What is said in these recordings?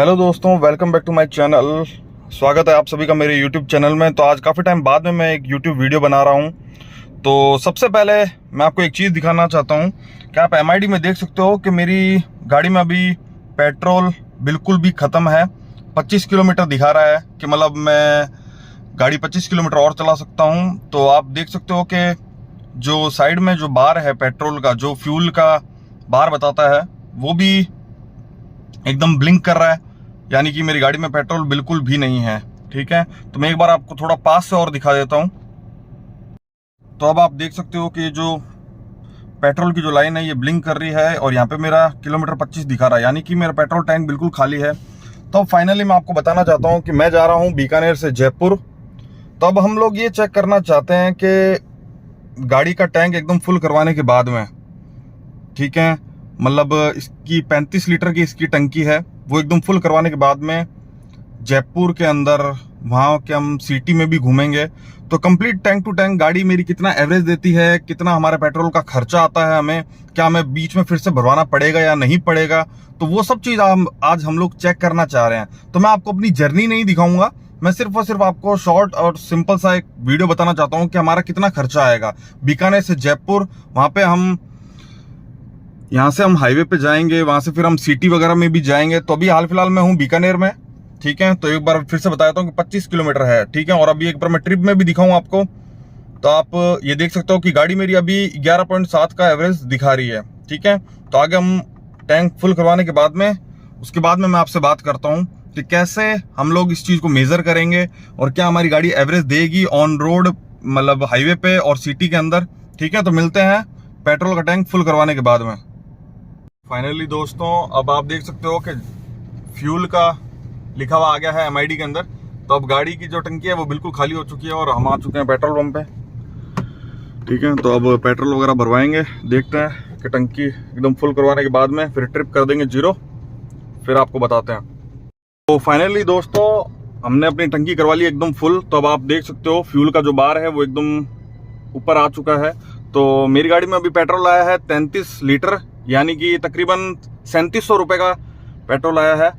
Hello दोस्तों, welcome back to my channel. स्वागत है आप सभी का मेरे यूट्यूब चैनल में। तो आज काफ़ी टाइम बाद में मैं एक यूट्यूब वीडियो बना रहा हूं। तो सबसे पहले मैं आपको एक चीज़ दिखाना चाहता हूं कि आप MID में देख सकते हो कि मेरी गाड़ी में अभी पेट्रोल बिल्कुल भी ख़त्म है। 25 किलोमीटर दिखा रहा है कि मतलब मैं गाड़ी 25 किलोमीटर और चला सकता हूँ। तो आप देख सकते हो कि जो साइड में जो बार है पेट्रोल का, जो फ्यूल का बार बताता है, वो भी एकदम ब्लिंक कर रहा है, यानी कि मेरी गाड़ी में पेट्रोल बिल्कुल भी नहीं है। ठीक है, तो मैं एक बार आपको थोड़ा पास से और दिखा देता हूं। तो अब आप देख सकते हो कि जो पेट्रोल की जो लाइन है ये ब्लिंक कर रही है और यहाँ पे मेरा किलोमीटर 25 दिखा रहा है, यानी कि मेरा पेट्रोल टैंक बिल्कुल खाली है। तो अब फाइनली मैं आपको बताना चाहता हूँ कि मैं जा रहा हूँ बीकानेर से जयपुर। तो अब हम लोग ये चेक करना चाहते हैं कि गाड़ी का टैंक एकदम फुल करवाने के बाद में, ठीक है, मतलब इसकी 35 लीटर की इसकी टंकी है, वो एकदम फुल करवाने के बाद में जयपुर के अंदर वहाँ के हम सिटी में भी घूमेंगे। तो कंप्लीट टैंक टू टैंक गाड़ी मेरी कितना एवरेज देती है, कितना हमारे पेट्रोल का खर्चा आता है हमें, क्या हमें बीच में फिर से भरवाना पड़ेगा या नहीं पड़ेगा, तो वो सब चीज़ आज हम लोग चेक करना चाह रहे हैं। तो मैं आपको अपनी जर्नी नहीं दिखाऊंगा, मैं सिर्फ और सिर्फ आपको शॉर्ट और सिंपल सा एक वीडियो बताना चाहता हूँ कि हमारा कितना खर्चा आएगा बीकानेर से जयपुर। वहाँ पे हम यहाँ से हम हाईवे पे जाएंगे, वहां से फिर हम सिटी वगैरह में भी जाएंगे। तो अभी हाल फिलहाल मैं हूँ बीकानेर में, ठीक है। तो एक बार फिर से बता देता हूँ कि 25 किलोमीटर है, ठीक है। और अभी एक बार मैं ट्रिप में भी दिखाऊँ आपको। तो आप ये देख सकते हो कि गाड़ी मेरी अभी 11.7 का एवरेज दिखा रही है, ठीक है। तो आगे हम टैंक फुल करवाने के बाद में, उसके बाद में मैं आपसे बात करता हूँ कि कैसे हम लोग इस चीज़ को मेजर करेंगे और क्या हमारी गाड़ी एवरेज देगी ऑन रोड, मतलब हाईवे पे और सिटी के अंदर, ठीक है। तो मिलते हैं पेट्रोल का टैंक फुल करवाने के बाद में। फाइनली दोस्तों, अब आप देख सकते हो कि फ्यूल का लिखा हुआ आ गया है MID के अंदर। तो अब गाड़ी की जो टंकी है वो बिल्कुल खाली हो चुकी है और हम आ चुके हैं पेट्रोल पंप पे, ठीक है। तो अब पेट्रोल वगैरह भरवाएंगे, देखते हैं कि टंकी एकदम फुल करवाने के बाद में फिर ट्रिप कर देंगे 0, फिर आपको बताते हैं। तो फाइनली दोस्तों, हमने अपनी टंकी करवा ली एकदम फुल। तो अब आप देख सकते हो फ्यूल का जो बार है वो एकदम ऊपर आ चुका है। तो मेरी गाड़ी में अभी पेट्रोल आया है 33 लीटर, यानी कि तकरीबन 3700 रुपये का पेट्रोल आया है।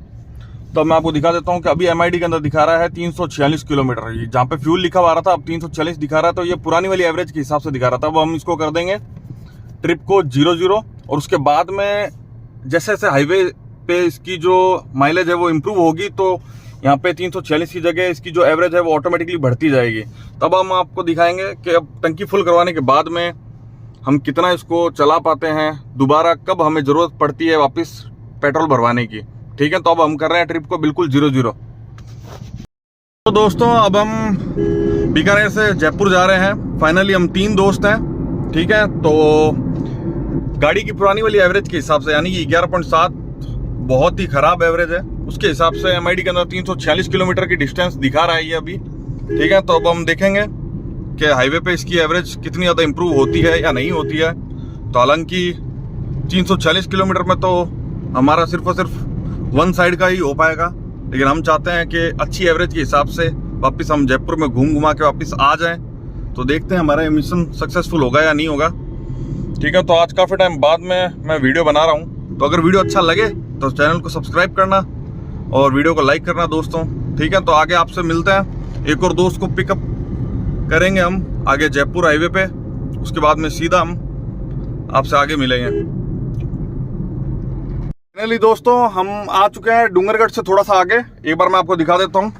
तो मैं आपको दिखा देता हूँ कि अभी MID के अंदर दिखा रहा है 346 किलोमीटर, जहाँ पे फ्यूल लिखा हुआ रहा था अब 340 दिखा रहा है। तो ये पुरानी वाली एवरेज के हिसाब से दिखा रहा था। अब हम इसको कर देंगे ट्रिप को 0-0 और उसके बाद में जैसे जैसे हाईवे पे इसकी जो माइलेज है वो इम्प्रूव होगी, तो यहाँ पे 346 की जगह इसकी जो एवरेज है वो ऑटोमेटिकली बढ़ती जाएगी। तब हम आपको दिखाएंगे कि अब टंकी फुल करवाने के बाद में हम कितना इसको चला पाते हैं, दोबारा कब हमें ज़रूरत पड़ती है वापस पेट्रोल भरवाने की, ठीक है। तो अब हम कर रहे हैं ट्रिप को बिल्कुल 0-0। तो दोस्तों, अब हम बीकानेर से जयपुर जा रहे हैं। फाइनली हम 3 दोस्त हैं, ठीक है। तो गाड़ी की पुरानी वाली एवरेज के हिसाब से, यानी कि 11.7 बहुत ही ख़राब एवरेज है, उसके हिसाब से MID के अंदर 346 किलोमीटर की डिस्टेंस दिखा रहा है ये अभी, ठीक है। तो अब हम देखेंगे कि हाईवे पे इसकी एवरेज कितनी ज़्यादा इंप्रूव होती है या नहीं होती है। तो हालांकि 340 किलोमीटर में तो हमारा सिर्फ और सिर्फ वन साइड का ही हो पाएगा, लेकिन हम चाहते हैं कि अच्छी एवरेज के हिसाब से वापस हम जयपुर में घूम घुमा के वापस आ जाएं। तो देखते हैं हमारा मिशन सक्सेसफुल होगा या नहीं होगा, ठीक है। तो आज काफ़ी टाइम बाद में मैं वीडियो बना रहा हूँ। तो अगर वीडियो अच्छा लगे तो चैनल को सब्सक्राइब करना और वीडियो को लाइक करना दोस्तों, ठीक है। तो आगे आपसे मिलते हैं, एक और दोस्त को पिकअप करेंगे हम आगे जयपुर हाईवे पे, उसके बाद में सीधा हम आपसे आगे मिलेंगे। फाइनली दोस्तों, हम आ चुके हैं डूंगरगढ़ से थोड़ा सा आगे। एक बार मैं आपको दिखा देता हूँ,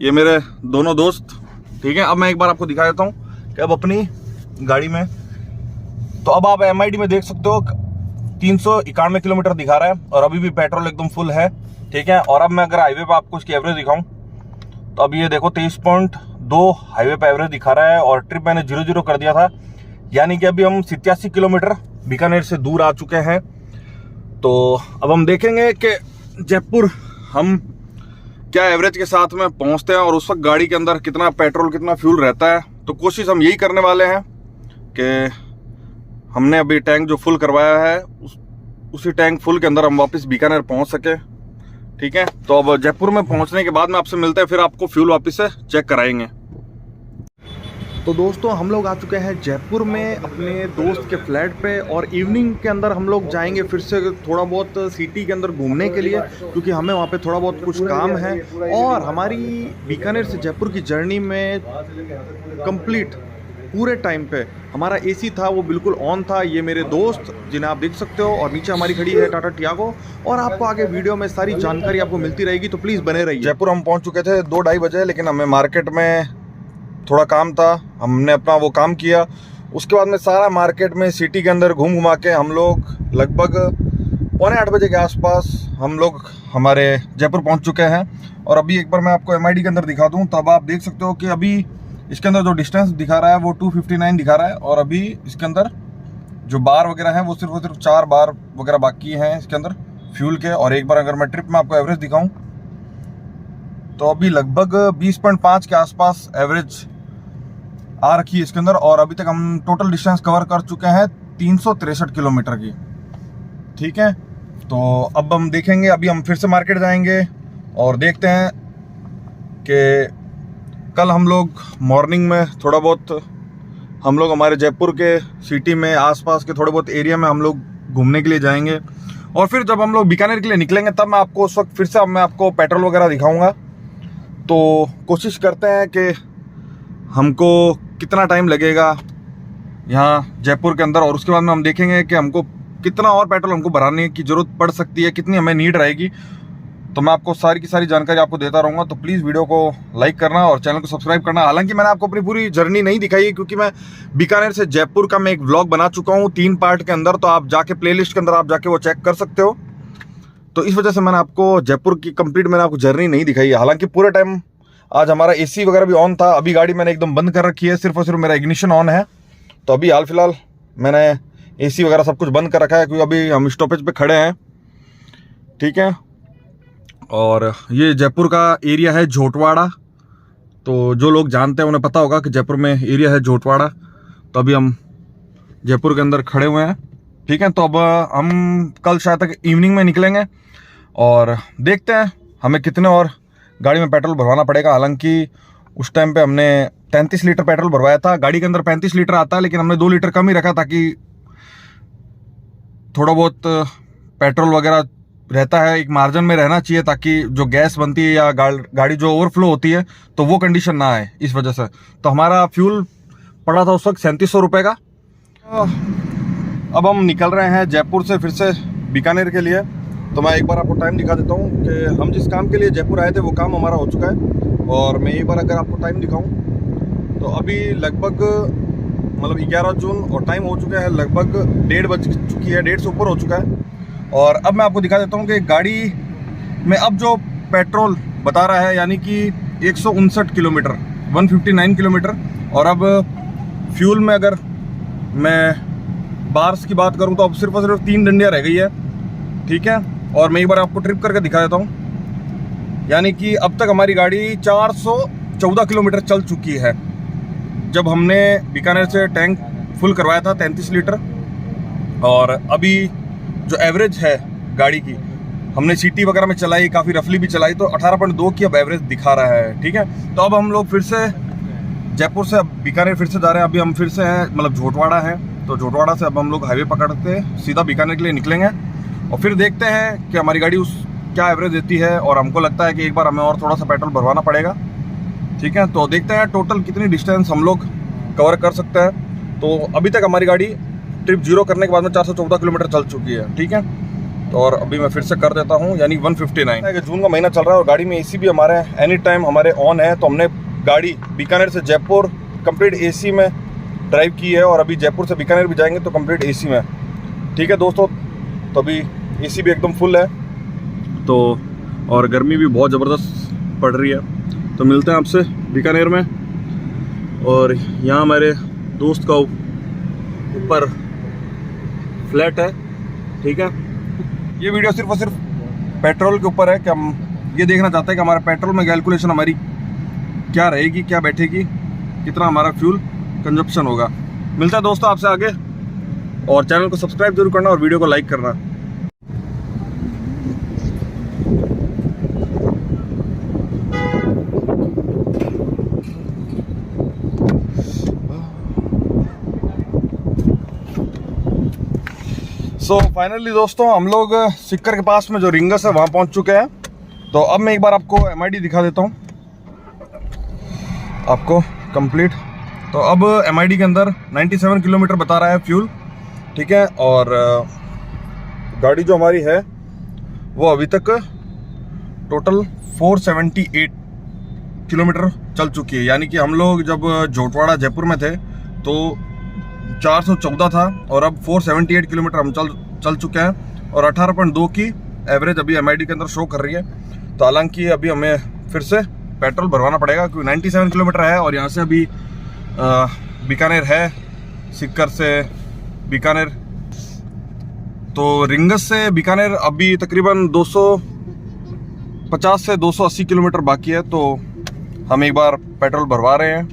ये मेरे दोनों दोस्त, ठीक है। अब मैं एक बार आपको दिखा देता हूँ कि अब अपनी गाड़ी में, तो अब आप MID में देख सकते हो 391 किलोमीटर दिखा रहा है और अभी भी पेट्रोल एकदम फुल है, ठीक है। और अब मैं अगर हाईवे पे आपको इसकी एवरेज दिखाऊं तो अभी ये देखो 23.2 हाईवे पे एवरेज दिखा रहा है और ट्रिप मैंने 0-0 कर दिया था, यानी कि अभी हम 87 किलोमीटर बीकानेर से दूर आ चुके हैं। तो अब हम देखेंगे कि जयपुर हम क्या एवरेज के साथ में पहुंचते हैं और उस वक्त गाड़ी के अंदर कितना पेट्रोल कितना फ्यूल रहता है। तो कोशिश हम यही करने वाले हैं कि हमने अभी टैंक जो फुल करवाया है उसी टैंक फुल के अंदर हम वापस बीकानेर पहुंच सके, ठीक है। तो अब जयपुर में पहुंचने के बाद में आपसे मिलते हैं, फिर आपको फ्यूल वापस से चेक कराएंगे। तो दोस्तों हम लोग आ चुके हैं जयपुर में अपने दोस्त के फ्लैट पे, और इवनिंग के अंदर हम लोग जाएंगे फिर से थोड़ा बहुत सिटी के अंदर घूमने के लिए, क्योंकि हमें वहाँ पे थोड़ा बहुत कुछ काम है। और हमारी बीकानेर से जयपुर की जर्नी में कंप्लीट पूरे टाइम पे हमारा एसी था, वो बिल्कुल ऑन था। ये मेरे दोस्त जिन्हें आप देख सकते हो, और नीचे हमारी खड़ी है टाटा टियागो। और आपको आगे वीडियो में सारी जानकारी आपको मिलती रहेगी, तो प्लीज़ बने रहिए। जयपुर हम पहुँच चुके थे 2-2:30 बजे, लेकिन हमें मार्केट में थोड़ा काम था, हमने अपना वो काम किया। उसके बाद में सारा मार्केट में सिटी के अंदर घूम घुमा के हम लोग लगभग 7:45 बजे के आसपास हम लोग हमारे जयपुर पहुंच चुके हैं। और अभी एक बार मैं आपको MID के अंदर दिखा दूं, तब आप देख सकते हो कि अभी इसके अंदर जो डिस्टेंस दिखा रहा है वो 259 दिखा रहा है, और अभी इसके अंदर जो बार वगैरह हैं वो सिर्फ 4 बार वगैरह बाकी हैं इसके अंदर फ्यूल के। और एक बार अगर मैं ट्रिप में आपको एवरेज दिखाऊँ तो अभी लगभग 20.5 के आसपास एवरेज आ रखी है इसके अंदर। और अभी तक हम टोटल डिस्टेंस कवर कर चुके हैं 363 किलोमीटर की। ठीक है, तो अब हम देखेंगे, अभी हम फिर से मार्केट जाएंगे और देखते हैं कि कल हम लोग मॉर्निंग में थोड़ा बहुत हम लोग हमारे जयपुर के सिटी में आसपास के थोड़े बहुत एरिया में हम लोग घूमने के लिए जाएंगे। और फिर जब हम लोग बीकानेर के लिए निकलेंगे तब मैं आपको उस वक्त फिर से मैं आपको पेट्रोल वगैरह दिखाऊंगा। तो कोशिश करते हैं कि हमको कितना टाइम लगेगा यहाँ जयपुर के अंदर, और उसके बाद में हम देखेंगे कि हमको कितना और पेट्रोल हमको भराने की ज़रूरत पड़ सकती है, कितनी हमें नीड रहेगी। तो मैं आपको सारी की सारी जानकारी आपको देता रहूँगा। तो प्लीज़ वीडियो को लाइक करना और चैनल को सब्सक्राइब करना। हालांकि मैंने आपको अपनी पूरी जर्नी नहीं दिखाई है, क्योंकि मैं बीकानेर से जयपुर का मैं एक व्लॉग बना चुका हूँ 3 पार्ट के अंदर, तो आप जाके प्लेलिस्ट के अंदर आप जाके वो चेक कर सकते हो। तो इस वजह से मैंने आपको जयपुर की कंप्लीट मैंने आपको जर्नी नहीं दिखाई है। हालांकि पूरे टाइम आज हमारा एसी वगैरह भी ऑन था। अभी गाड़ी मैंने एकदम बंद कर रखी है, सिर्फ और सिर्फ मेरा इग्निशन ऑन है। तो अभी हाल फिलहाल मैंने एसी वगैरह सब कुछ बंद कर रखा है, क्योंकि अभी हम स्टॉपेज पे खड़े हैं। ठीक है, और ये जयपुर का एरिया है झोटवाड़ा। तो जो लोग जानते हैं उन्हें पता होगा कि जयपुर में एरिया है झोटवाड़ा। तो अभी हम जयपुर के अंदर खड़े हुए हैं। ठीक है, तो अब हम कल शायद तक इवनिंग में निकलेंगे और देखते हैं हमें कितने और गाड़ी में पेट्रोल भरवाना पड़ेगा। हालांकि उस टाइम पे हमने 33 लीटर पेट्रोल भरवाया था। गाड़ी के अंदर 35 लीटर आता है, लेकिन हमने 2 लीटर कम ही रखा, ताकि थोड़ा बहुत पेट्रोल वगैरह रहता है, एक मार्जिन में रहना चाहिए, ताकि जो गैस बनती है या गाड़ी जो ओवरफ्लो होती है तो वो कंडीशन ना आए, इस वजह से। तो हमारा फ्यूल पड़ा था उस वक्त 3700 रुपये का। अब हम निकल रहे हैं जयपुर से फिर से बीकानेर के लिए। तो मैं एक बार आपको टाइम दिखा देता हूँ कि हम जिस काम के लिए जयपुर आए थे वो काम हमारा हो चुका है। और मैं एक बार अगर आपको टाइम दिखाऊँ तो अभी लगभग मतलब 11 जून और टाइम हो चुका है लगभग 1:30 बज चुकी है, 1:30 से ऊपर हो चुका है। और अब मैं आपको दिखा देता हूँ कि गाड़ी में अब जो पेट्रोल बता रहा है, यानी कि 159 किलोमीटर 159 किलोमीटर। और अब फ्यूल में अगर मैं बार्स की बात करूँ तो अब सिर्फ और सिर्फ 3 डंडियाँ रह गई है। ठीक है, और मैं एक बार आपको ट्रिप करके दिखा देता हूँ। यानी कि अब तक हमारी गाड़ी 414 किलोमीटर चल चुकी है। जब हमने बीकानेर से टैंक फुल करवाया था 33 लीटर, और अभी जो एवरेज है गाड़ी की, हमने सिटी वगैरह में चलाई, काफ़ी रफली भी चलाई, तो 18.2 की अब एवरेज दिखा रहा है। ठीक है, तो अब हम लोग फिर से जयपुर से अब बीकानेर फिर से जा रहे हैं। अभी हम फिर से हैं मतलब झोटवाड़ा है, तो झोटवाड़ा से अब हम लोग हाईवे पकड़ते सीधा बीकानेर के लिए निकलेंगे। और फिर देखते हैं कि हमारी गाड़ी उस क्या एवरेज देती है, और हमको लगता है कि एक बार हमें और थोड़ा सा पेट्रोल भरवाना पड़ेगा। ठीक है, तो देखते हैं टोटल कितनी डिस्टेंस हम लोग कवर कर सकते हैं। तो अभी तक हमारी गाड़ी ट्रिप 0 करने के बाद में 414 किलोमीटर चल चुकी है। ठीक है, तो और अभी मैं फिर से कर देता हूँ, यानी 159। जून का महीना चल रहा है और गाड़ी में एसी भी हमारे एनी टाइम हमारे ऑन है। तो हमने गाड़ी बीकानेर से जयपुर कंप्लीट एसी में ड्राइव की है, और अभी जयपुर से बीकानेर भी जाएंगे तो कंप्लीट एसी में। ठीक है दोस्तों, तो अभी एसी भी एकदम फुल है, तो और गर्मी भी बहुत ज़बरदस्त पड़ रही है। तो मिलते हैं आपसे बीकानेर में। और यहाँ हमारे दोस्त का ऊपर फ्लैट है। ठीक है, ये वीडियो सिर्फ और सिर्फ पेट्रोल के ऊपर है कि हम ये देखना चाहते हैं कि हमारा पेट्रोल में कैलकुलेशन हमारी क्या रहेगी, क्या बैठेगी, कितना हमारा फ्यूल कंजप्शन होगा। मिलता है दोस्तों आपसे आगे, और चैनल को सब्सक्राइब जरूर करना और वीडियो को लाइक करना। सो फाइनली दोस्तों हम लोग सिक्कर के पास में जो रिंगस है वहाँ पहुँच चुके हैं। तो अब मैं एक बार आपको MID दिखा देता हूँ आपको कंप्लीट। तो अब MID के अंदर 97 किलोमीटर बता रहा है फ्यूल, ठीक है। और गाड़ी जो हमारी है वो अभी तक टोटल 478 किलोमीटर चल चुकी है। यानी कि हम लोग जब जोटवाड़ा जयपुर में थे तो 414 था और अब 478 किलोमीटर हम चल चुके हैं और 18.2 की एवरेज अभी MID के अंदर शो कर रही है। तो हालांकि अभी हमें फिर से पेट्रोल भरवाना पड़ेगा क्योंकि 97 किलोमीटर है और यहाँ से अभी बीकानेर है, सिक्कर से बीकानेर। तो रिंगस से बीकानेर अभी तकरीबन 250 से 280 किलोमीटर बाकी है। तो हम एक बार पेट्रोल भरवा रहे हैं,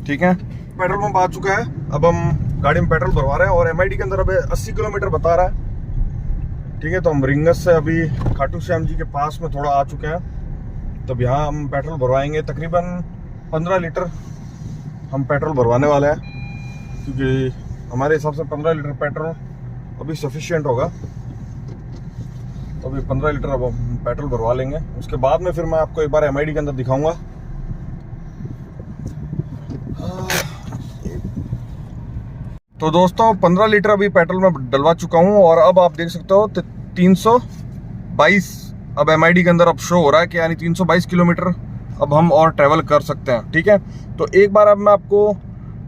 ठीक है। पेट्रोल पंप आ चुका है, अब हम गाड़ी में पेट्रोल भरवा रहे हैं और MID के अंदर अभी 80 किलोमीटर बता रहा है, ठीक है। तो हम रिंगस से अभी खाटू श्याम जी के पास में थोड़ा आ चुके हैं। तब यहाँ हम पेट्रोल भरवाएंगे, तकरीबन 15 लीटर हम पेट्रोल भरवाने वाले हैं क्योंकि हमारे हिसाब से 15 लीटर पेट्रोल अभी सफिशिएंट होगा। तो अभी 15 लीटर अब हम पेट्रोल भरवा लेंगे, उसके बाद में फिर मैं आपको एक बार MID के अंदर दिखाऊंगा। तो दोस्तों 15 लीटर अभी पेट्रोल में डलवा चुका हूं और अब आप देख सकते हो 322 अब MID के अंदर अब शो हो रहा है कि यानी 322 किलोमीटर अब हम और ट्रैवल कर सकते हैं, ठीक है। तो एक बार अब मैं आपको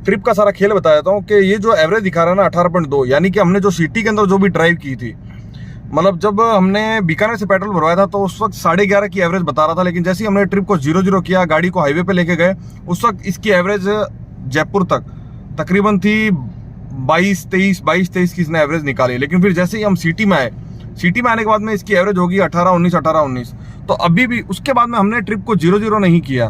ट्रिप का सारा खेल बता देता हूँ कि ये जो एवरेज दिखा रहा है ना 18.2, यानी कि हमने जो सिटी के अंदर जो भी ड्राइव की थी, मतलब जब हमने बीकानेर से पेट्रोल भरवाया था तो उस वक्त 11.5 की एवरेज बता रहा था। लेकिन जैसे ही हमने ट्रिप को 0-0 किया, गाड़ी को हाईवे पे लेके गए, उस वक्त इसकी एवरेज जयपुर तक तकरीबन थी 22-23 की इसने एवरेज निकाली। लेकिन फिर जैसे ही हम सिटी में आए, सिटी में आने के बाद में इसकी एवरेज होगी 18-19। तो अभी भी उसके बाद में हमने ट्रिप को 0-0 नहीं किया,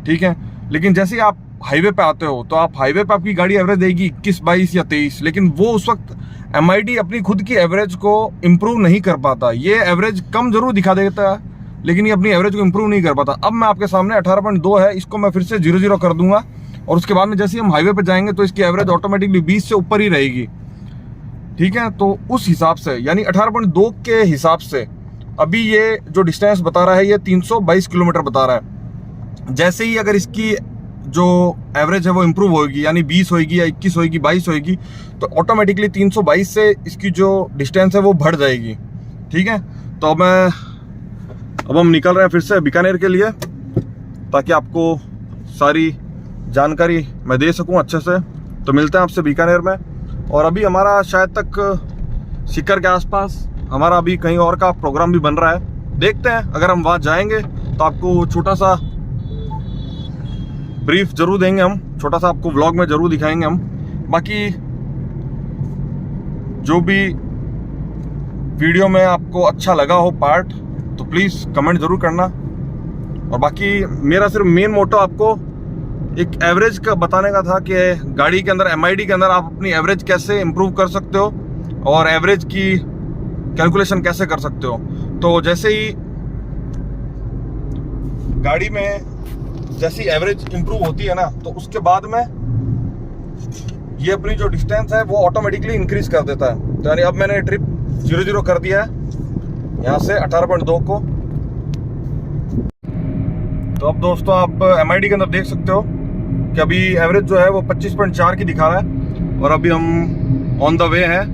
ठीक है। लेकिन जैसे ही आप हाईवे पे आते हो तो आप हाईवे पे आपकी गाड़ी एवरेज देगी 21-22 या 23, लेकिन वो उस वक्त MID अपनी खुद की एवरेज को इम्प्रूव नहीं कर पाता। ये एवरेज कम जरूर दिखा देता है लेकिन ये अपनी एवरेज को इम्प्रूव नहीं कर पाता। अब मैं आपके सामने 18.2 है, इसको मैं फिर से 0-0 कर दूंगा और उसके बाद में जैसे ही हम हाईवे पे जाएंगे तो इसकी एवरेज ऑटोमेटिकली 20 से ऊपर ही रहेगी, ठीक है। तो उस हिसाब से यानी 18.2 के हिसाब से अभी ये जो डिस्टेंस बता रहा है ये 322 किलोमीटर बता रहा है। जैसे ही अगर इसकी जो एवरेज है वो इम्प्रूव होगी, यानी 20 होगी या 21 होगी, 22 होगी, तो ऑटोमेटिकली 322 से इसकी जो डिस्टेंस है वो बढ़ जाएगी, ठीक है। तो अब हम निकल रहे हैं फिर से बीकानेर के लिए ताकि आपको सारी जानकारी मैं दे सकूं अच्छे से। तो मिलते हैं आपसे बीकानेर में। और अभी हमारा शायद तक सिक्कर के आसपास हमारा अभी कहीं और का प्रोग्राम भी बन रहा है, देखते हैं। अगर हम वहाँ जाएंगे तो आपको छोटा सा ब्रीफ जरूर देंगे हम, छोटा सा आपको व्लॉग में जरूर दिखाएंगे हम। बाकी जो भी वीडियो में आपको अच्छा लगा हो पार्ट तो प्लीज़ कमेंट जरूर करना। और बाकी मेरा सिर्फ मेन मोटो आपको एक एवरेज का बताने का था कि गाड़ी के अंदर MID के अंदर आप अपनी एवरेज कैसे इंप्रूव कर सकते हो और एवरेज की कैलकुलेशन कैसे कर सकते हो। तो जैसे ही गाड़ी में जैसी एवरेज इंप्रूव होती है ना तो उसके बाद में ये अपनी जो डिस्टेंस है वो ऑटोमेटिकली इंक्रीज कर देता है। तो यानी अब मैंने ट्रिप 0-0 कर दिया है यहाँ से 18.2 को। तो अब दोस्तों आप MID के अंदर देख सकते हो कि अभी एवरेज जो है वो 25.4 की दिखा रहा है और अभी हम ऑन द वे है,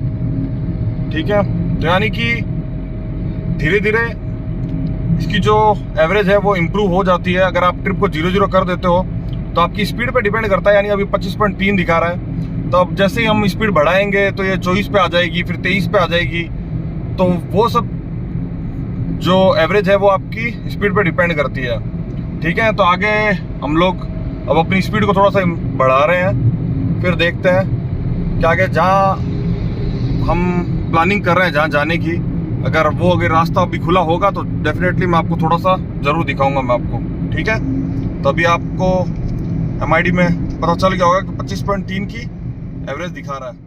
ठीक है। तो यानी कि धीरे धीरे इसकी जो एवरेज है वो इम्प्रूव हो जाती है। अगर आप ट्रिप को 0-0 कर देते हो तो आपकी स्पीड पे डिपेंड करता है। यानी अभी 25.3 दिखा रहा है, तो अब जैसे ही हम स्पीड बढ़ाएंगे तो ये 24 पे आ जाएगी, फिर 23 पे आ जाएगी। तो वो सब जो एवरेज है वो आपकी स्पीड पे डिपेंड करती है, ठीक है। तो आगे हम लोग अब अपनी स्पीड को थोड़ा सा बढ़ा रहे हैं, फिर देखते हैं कि आगे जहाँ हम प्लानिंग कर रहे हैं जहाँ जाने की, अगर रास्ता अभी खुला होगा तो डेफिनेटली मैं आपको थोड़ा सा ज़रूर दिखाऊंगा मैं आपको, ठीक है। तो अभी आपको MID में पता चल गया होगा कि 25.3 की एवरेज दिखा रहा है।